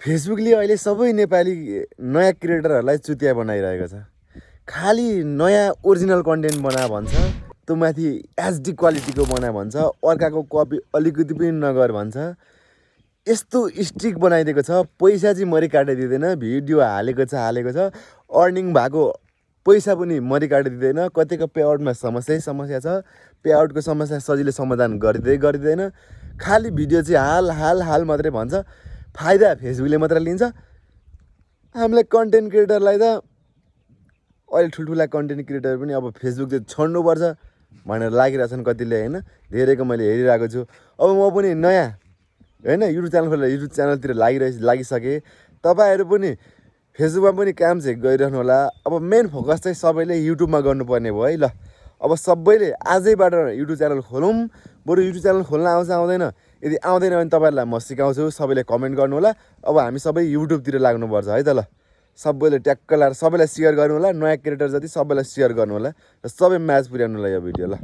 फेसबुकले अहिले सबै नेपाली नयाँ क्रिएटरहरूलाई चुतिया बनाइरहेको छ। खालि नयाँ ओरिजिनल कन्टेन्ट बना भन्छ, त्यो माथि एचडी क्वालिटीको बना भन्छ, अर्काको कपी अलिकति पनि नगर भन्छ। यस्तो स्ट्रिक बनाइदिएको छ, पैसा चाहिँ मरि काटिदिँदैन, भिडियो हालेको छ, अर्निङ भएको पैसा पनि मरि काटिदिँदैन। कतिको पेआउटमा समस्या छ, पेआउटको समस्या सजिलै समाधान गरिदिँदैन। खालि भिडियो चाहिँ हाल मात्रै भन्छ, फाइदा फेसबुकले मात्र लिन्छ। हामीलाई कन्टेन्ट क्रिएटरलाई त अहिले ठुल्ठुला कन्टेन्ट क्रिएटर पनि अब फेसबुक चाहिँ छोड्नुपर्छ भनेर लागिरहेछन् कतिले होइन। धेरैको मैले हेरिरहेको छु। अब म पनि नयाँ होइन युट्युब च्यानलतिर लागिसकेँ। तपाईँहरू पनि फेसबुकमा पनि काम चाहिँ गरिरहनु होला। अब मेन फोकस चाहिँ सबैले युट्युबमा गर्नुपर्ने भयो है। ल अब सबैले आजैबाट युट्युब च्यानल खोलौँ। बरु युट्युब च्यानल खोल्न आउँछ आउँदैन, यदि आउँदैन भने तपाईँहरूलाई म सिकाउँछु, सबैले कमेन्ट गर्नु होला। अब हामी सबै युट्युबतिर लाग्नुपर्छ है त। ल सबैले ट्याक्क लाएर सबैलाई सेयर गर्नु होला, नयाँ क्रिएटर जति सबैलाई सेयर गर्नु होला र सबै म्याच पुर्याउनु होला यो भिडियो। ल